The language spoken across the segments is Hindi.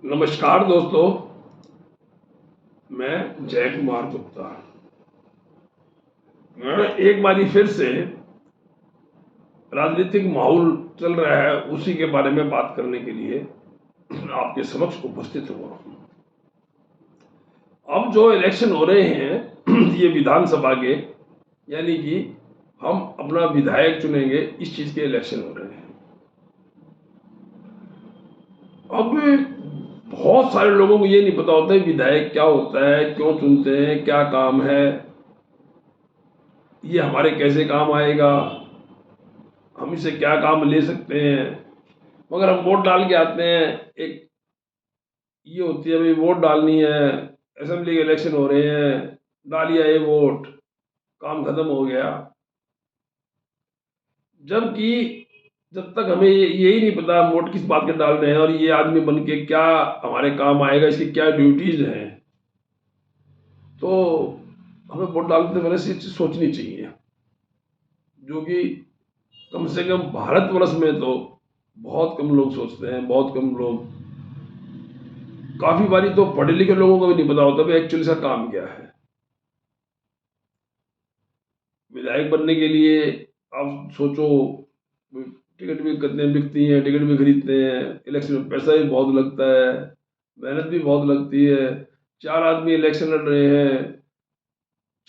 नमस्कार दोस्तों, मैं जय कुमार गुप्ता। मैं एक बारी फिर से राजनीतिक माहौल चल रहा है उसी के बारे में बात करने के लिए आपके समक्ष उपस्थित हुआ हूँ। अब जो इलेक्शन हो रहे हैं ये विधानसभा के, यानी कि हम अपना विधायक चुनेंगे, इस चीज के इलेक्शन हो रहे हैं। अब बहुत सारे लोगों को ये नहीं पता होता है विधायक क्या होता है, क्यों चुनते हैं, क्या काम है, ये हमारे कैसे काम आएगा, हम इसे क्या काम ले सकते हैं। मगर हम वोट डाल के आते हैं, एक ये होती है भाई वोट डालनी है, असेंबली के इलेक्शन हो रहे हैं, डालिया ये वोट, काम खत्म हो गया। जबकि जब तक हमें यही नहीं पता वोट किस बात के डाल रहे हैं और ये आदमी बन के क्या हमारे काम आएगा, इसकी क्या ड्यूटीज हैं, तो हमें वोट डालते पहले से चीज सोचनी चाहिए। जो कि कम से कम भारतवर्ष में तो बहुत कम लोग सोचते हैं, बहुत कम लोग। काफी बारी तो पढ़े लिखे लोगों को भी नहीं पता होता भाई एक्चुअली इसका काम क्या है। विधायक बनने के लिए आप सोचो, टिकट भी कितने बिकती हैं, टिकट भी खरीदते हैं, इलेक्शन में पैसा भी बहुत लगता है, मेहनत भी बहुत लगती है। चार आदमी इलेक्शन लड़ रहे हैं,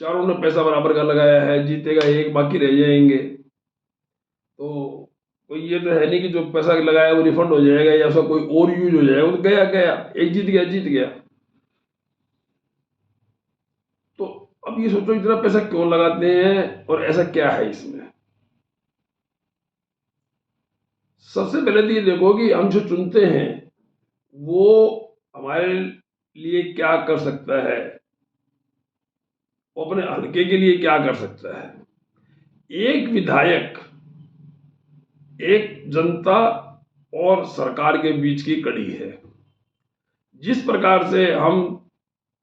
चारों ने पैसा बराबर का लगाया है, जीतेगा एक, बाकी रह जाएंगे। तो कोई ये तो है नहीं कि जो पैसा लगाया वो रिफंड हो जाएगा या उसका कोई और यूज हो जाएगा। वो तो गया गया, एक जीत गया जीत गया। तो अब ये सोचो इतना पैसा क्यों लगाते हैं और ऐसा क्या है इसमें। सबसे पहले तो ये देखो कि हम जो चुनते हैं वो हमारे लिए क्या कर सकता है, वो अपने हल्के के लिए क्या कर सकता है। एक विधायक एक जनता और सरकार के बीच की कड़ी है। जिस प्रकार से हम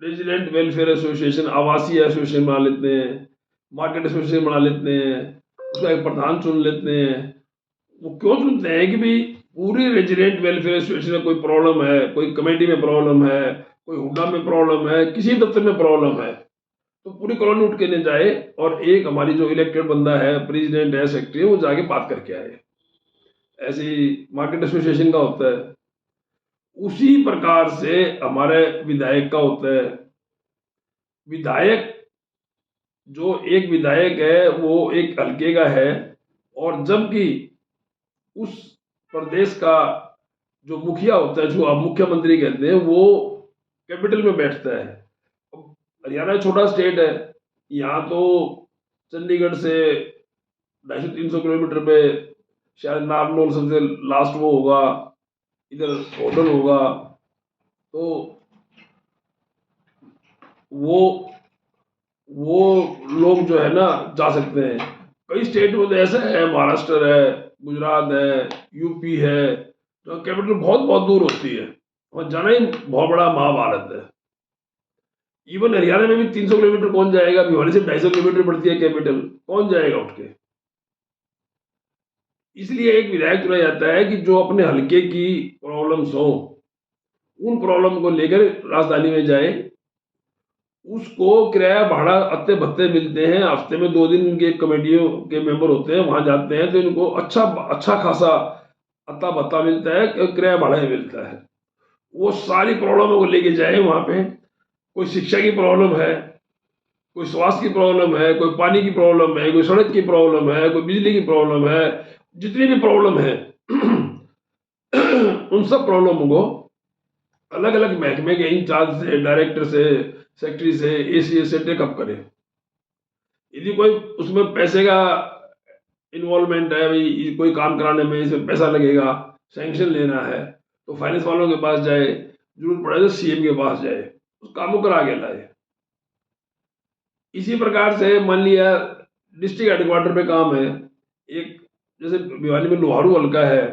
रेजिडेंट वेलफेयर एसोसिएशन, आवासीय एसोसिएशन बना लेते हैं, मार्केट एसोसिएशन बना लेते हैं, उसका एक प्रधान चुन लेते हैं। वो क्यों चुनते हैं कि भाई पूरी रेजिडेंट वेलफेयर एसोसिएशन में कोई प्रॉब्लम है, कोई कमेटी में प्रॉब्लम है, कोई हुड्डा में प्रॉब्लम है, किसी दफ्तर में प्रॉब्लम है, तो पूरी कॉलोनी उठ के नहीं जाए और एक हमारी जो इलेक्टेड बंदा है, प्रेसिडेंट है, सेक्रेटरी है, वो जाके बात करके आए। ऐसे ही मार्केट एसोसिएशन का होता है। उसी प्रकार से हमारे विधायक का होता है। विधायक जो एक विधायक है वो एक हल्के का है, और जबकि उस प्रदेश का जो मुखिया होता है, जो आप मुख्यमंत्री कहते हैं, वो कैपिटल में बैठता है। हरियाणा छोटा स्टेट है, यहाँ तो चंडीगढ़ से 250-300 किलोमीटर पे शायद नारनौल सबसे लास्ट वो होगा, इधर होटल होगा। तो वो वो लोग जो है ना जा सकते हैं। कई स्टेट में तो ऐसा है, महाराष्ट्र है, गुजरात है, यूपी है, तो कैपिटल बहुत बहुत दूर होती है और जाना ही बहुत बड़ा महाभारत है। इवन हरियाणा में भी 300 किलोमीटर कौन जाएगा, भिवानी से 250 किलोमीटर पड़ती है कैपिटल, कौन जाएगा उठ के। इसलिए एक विधायक चुना जाता है कि जो अपने हल्के की प्रॉब्लम्स हो, उन प्रॉब्लम को लेकर राजधानी में जाए। उसको किराया भाड़ा अत्ते भत्ते मिलते हैं, हफ्ते में 2 दिन के कमेटियों के मेंबर होते हैं, वहां जाते हैं तो इनको अच्छा अच्छा खासा अत्ता भत्ता मिलता है, किराया भाड़ा ही मिलता है। वो सारी प्रॉब्लमों को लेके जाए वहां पे। कोई शिक्षा की प्रॉब्लम है, कोई स्वास्थ्य की प्रॉब्लम है, कोई पानी की प्रॉब्लम है, कोई सड़क की प्रॉब्लम है, कोई बिजली की प्रॉब्लम है, जितनी भी प्रॉब्लम है उन सब प्रॉब्लम को अलग अलग महकमे के इंचार्ज से, डायरेक्टर से, सेक्रेटरी से, एसीए से टेकअप करे। यदि कोई उसमें पैसे का इन्वॉल्वमेंट है, भाई कोई काम कराने में इसमें पैसा लगेगा, सैंक्शन लेना है, तो फाइनेंस वालों के पास जाए, जरूरत पड़े तो सीएम के पास जाए, उस काम को करा के लाए। इसी प्रकार से मान लिया डिस्ट्रिक्ट हेडक्वार्टर पे काम है, एक जैसे भिवानी में लोहारू हल्का है,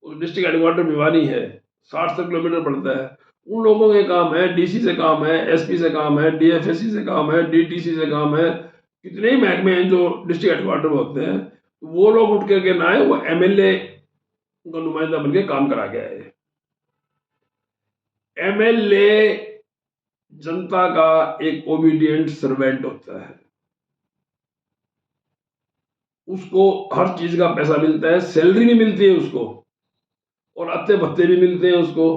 उस डिस्ट्रिक्ट हेडक्वार्टर भिवानी है, 60-70 किलोमीटर पड़ता है। उन लोगों के काम है, डीसी से काम है, एसपी से काम है, डीएफएससी से काम है, डीटीसी से काम है, कितने ही महकमे हैं जो डिस्ट्रिक्ट हेडक्वार्टर में होते हैं। वो लोग उठ करके ना आए, वो एमएलए उनका नुमाइंदा बन के काम करा के आए। एमएलए जनता का एक ओबीडियंट सर्वेंट होता है। उसको हर चीज का पैसा मिलता है, सैलरी भी मिलती है उसको, और अत्ते भत्ते भी मिलते हैं उसको।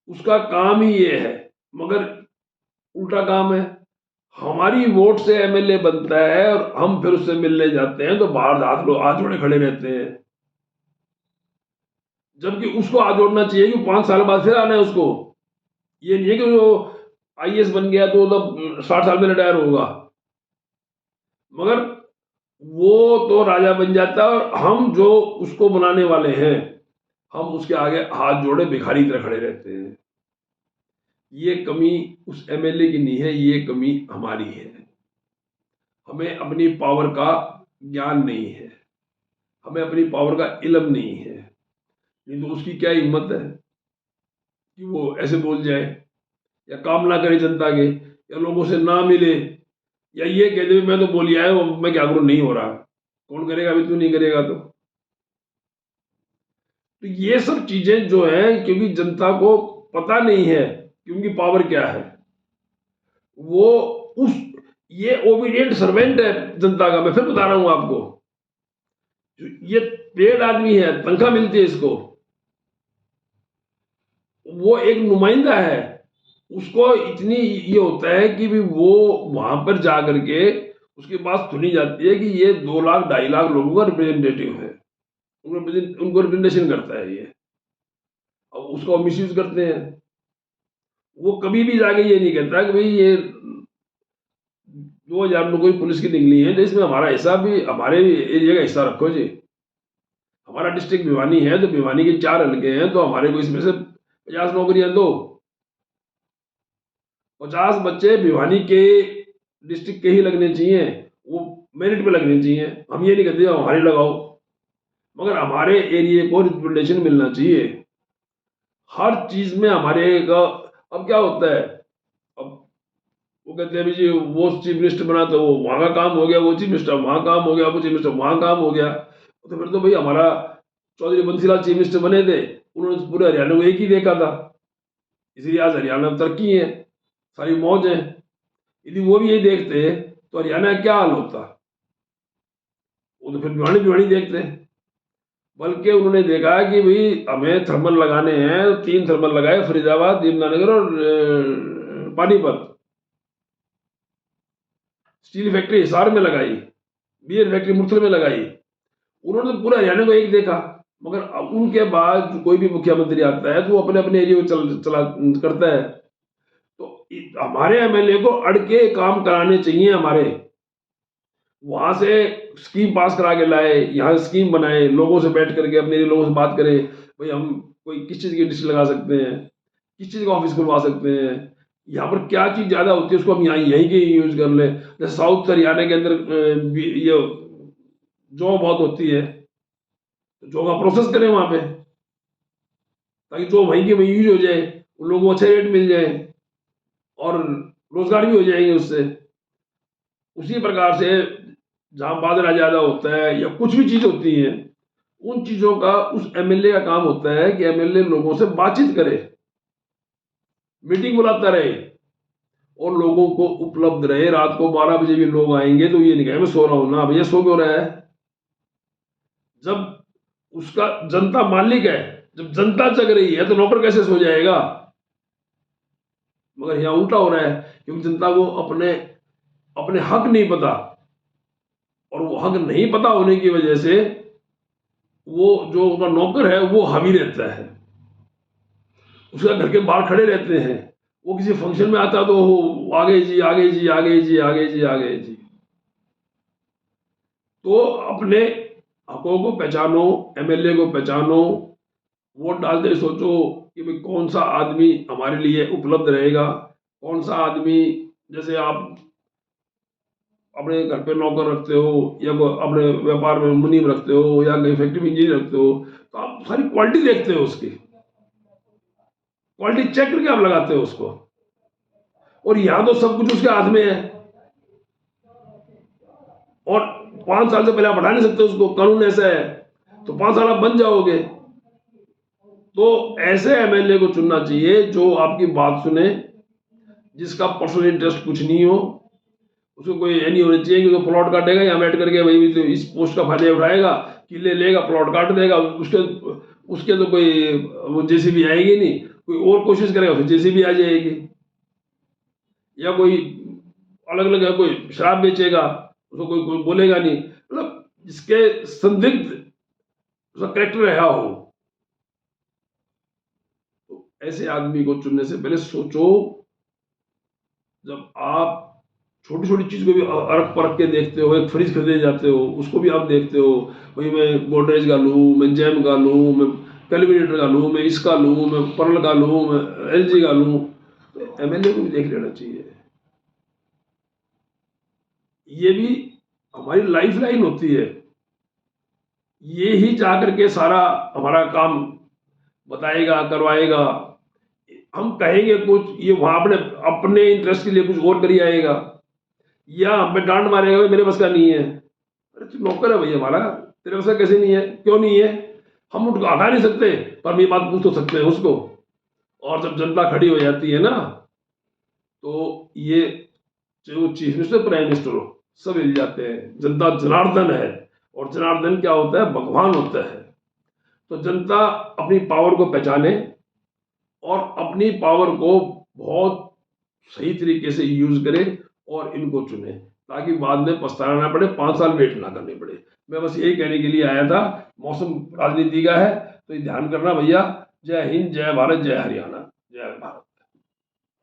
उसका काम ही ये है। मगर उल्टा काम है, हमारी वोट से एमएलए बनता है और हम फिर उससे मिलने जाते हैं तो बाहर हाथ जोड़े खड़े रहते हैं। जबकि उसको हाथ जोड़ना चाहिए कि 5 साल बाद फिर आना है उसको। ये नहीं है कि वो आईएएस बन गया तो 60 साल में रिटायर होगा। मगर वो तो राजा बन जाता है और हम जो उसको बनाने वाले हैं, हम उसके आगे हाथ जोड़े भिखारी तरह खड़े रहते हैं। ये कमी उस एमएलए की नहीं है, ये कमी हमारी है। हमें अपनी पावर का ज्ञान नहीं है, हमें अपनी पावर का इल्म नहीं है। नहीं तो उसकी क्या हिम्मत है कि वो ऐसे बोल जाए, या काम ना करे जनता के, या लोगों से ना मिले, या ये कह दे मैं तो बोली आया हूं, मैं क्या करूं, नहीं हो रहा। कौन करेगा अभी, तू नहीं करेगा तो ये सब चीजें जो है, क्योंकि जनता को पता नहीं है कि उनकी पावर क्या है। वो उस ये ओबीडियंट सर्वेंट है जनता का। मैं फिर बता रहा हूं आपको, ये पेड आदमी है, तनख्वाह मिलती है इसको, वो एक नुमाइंदा है। उसको इतनी ये होता है कि भी वो वहां पर जा करके उसकी बात सुनी जाती है कि ये 2 लाख 2.5 लाख लोगों का रिप्रेजेंटेटिव है, उनको रिप्रेजेंटेशन करता है ये। अब उसको मिस यूज करते हैं। वो कभी भी जाके ये नहीं कहता कि भाई ये 2000 में कोई पुलिस की निकली है तो इसमें हमारा हिस्सा भी, हमारे एरिया का हिस्सा रखो जी। हमारा डिस्ट्रिक्ट भिवानी है तो भिवानी के 4 हल्के हैं, तो हमारे को इसमें से 50 नौकरियां दो। 50 बच्चे भिवानी के डिस्ट्रिक्ट के ही लगने चाहिए, वो मेरिट पे लगने चाहिए। हम ये नहीं कहते हमारे लगाओ, मगर हमारे एरिया को रिप्रेजेंटेशन मिलना चाहिए हर चीज में हमारे का। अब क्या होता है, अब वो कहते हैं जी वो चीफ मिनिस्टर बना तो वो वहां का काम हो गया, वो चीफ मिनिस्टर वहां काम हो गया, वो चीफ मिनिस्टर वहां काम हो गया। तो फिर तो भाई हमारा चौधरी बंसीलाल चीफ मिनिस्टर बने थे, उन्होंने तो पूरे हरियाणा को एक ही देखा था, इसलिए आज हरियाणा में तरक्की है, सारी मौज है। यदि वो भी यही देखते तो हरियाणा का क्या हाल होता। वो तो फिर भिवानी भिवानी देखते। बल्कि उन्होंने देखा कि भाई हमें थर्मल लगाने हैं, 3 थर्मल लगाए, फरीदाबाद, यमुनानगर और पानीपत। स्टील फैक्ट्री हिसार में लगाई, बियर फैक्ट्री मुरथल में लगाई। उन्होंने तो पूरा हरियाणा को एक देखा। मगर अब उनके बाद कोई भी मुख्यमंत्री आता है तो वो अपने अपने एरिया को चला करता है। तो हमारे एमएलए को अड़ के काम कराने चाहिए हमारे। वहां से स्कीम पास करा के लाए, यहाँ स्कीम बनाए, लोगों से बैठ करके अपने लोगों से बात करें, भाई हम कोई किस चीज की डिस्ट्रिक्ट लगा सकते हैं, किस चीज का ऑफिस खुलवा सकते हैं, यहाँ पर क्या चीज ज्यादा होती है उसको हम यहाँ यहीं के यूज कर ले। जैसे साउथ हरियाणा के अंदर ये जौ बहुत होती है, तो जौ का प्रोसेस करें वहां पे, ताकि जो वहीं की वहीं यूज हो जाए, उन लोगों को अच्छे रेट मिल जाए और रोजगार भी हो जाएंगे उससे। उसी प्रकार से जहां बाजरा ज्यादा होता है या कुछ भी चीज होती है, उन चीजों का उस एमएलए का काम होता है कि एमएलए लोगों से बातचीत करे, मीटिंग बुलाता रहे और लोगों को उपलब्ध रहे। रात को 12 बजे भी लोग आएंगे तो ये नहीं कहे मैं सो रहा हूं ना, भैया सो क्यों रहा है। जब उसका जनता मालिक है, जब जनता जग रही है तो नौकर कैसे सो जाएगा। मगर यहाँ उल्टा हो रहा है, क्योंकि जनता को अपने अपने हक नहीं पता, और वो हक नहीं पता होने की वजह से वो जो उनका नौकर है वो हावी रहता है, उसका घर के बाहर खड़े रहते हैं। वो किसी फंक्शन में आता तो आगे जी आगे जी आगे जी आगे जी आगे जी। तो अपने हकों को पहचानो, एमएलए को पहचानो, वोट डालते ही सोचो कि भाई कौन सा आदमी हमारे लिए उपलब्ध रहेगा, कौन सा आदमी। जैसे आप अपने घर पे नौकर रखते हो या अपने व्यापार में मुनीम रखते हो या कहीं फैक्ट्री में इंजीनियर रखते हो, तो आप सारी क्वालिटी देखते हो, उसकी क्वालिटी चेक करके आप लगाते हो उसको। और यहां तो सब कुछ उसके हाथ में है, और 5 साल से पहले आप हटा नहीं सकते उसको, कानून ऐसा है। तो 5 साल आप बन जाओगे, तो ऐसे एमएलए को चुनना चाहिए जो आपकी बात सुने, जिसका पर्सनल इंटरेस्ट कुछ नहीं हो, उसको कोई ये नहीं होना चाहिए कि वो प्लॉट काटेगा या बैठ करके भाई तो इस पोस्ट का फायदा उठाएगा, किले लेगा, प्लॉट काट देगा, उसके उसके तो कोई वो जेसीबी आएगी नहीं, कोई और कोशिश करेगा फिर जेसीबी आ जाएगी। या कोई अलग अलग है, कोई शराब बेचेगा, उसको कोई कोई बोलेगा नहीं, मतलब जिसके संदिग्ध उसका करेक्टर रहा हो, तो ऐसे आदमी को चुनने से पहले सोचो। जब आप छोटी छोटी चीज को भी अरख परख के देखते हो, एक फ्रिज खरीदे जाते हो उसको भी आप देखते हो, भाई मैं गोदरेज का लूँ, मैं जैम का लूँ, मैं कैलकुलेटर का लूँ, मैं इसका लूँ, मैं पर्ल का लूँ, मैं एलजी का लूँ, तो एमएलए को भी देख लेना चाहिए। ये भी हमारी लाइफ लाइन होती है, ये ही जा करके सारा हमारा काम बताएगा, करवाएगा। हम कहेंगे कुछ, ये वहां अपने अपने इंटरेस्ट के लिए कुछ और करी आएगा, या हमें डांट मारेगा भाई मेरे बस का नहीं है। अरे तू नौकर है भाई हमारा, तेरे बस का कैसे नहीं है, क्यों नहीं है? हम उनको हटा नहीं सकते, पर ये बात पूछ तो सकते हैं उसको। और जब जनता खड़ी हो जाती है ना, तो ये जो चीफ मिनिस्टर प्राइम मिनिस्टर हो सब हिल जाते हैं। जनता जनार्दन है, और जनार्दन क्या होता है? भगवान होता है। तो जनता अपनी पावर को पहचाने और अपनी पावर को बहुत सही तरीके से यूज करे और इनको चुने, ताकि बाद में पछताना ना पड़े, 5 साल वेट ना करनी पड़े। मैं बस यही कहने के लिए आया था। मौसम राजनीति का है तो ये ध्यान करना भैया। जय हिंद, जय भारत, जय हरियाणा।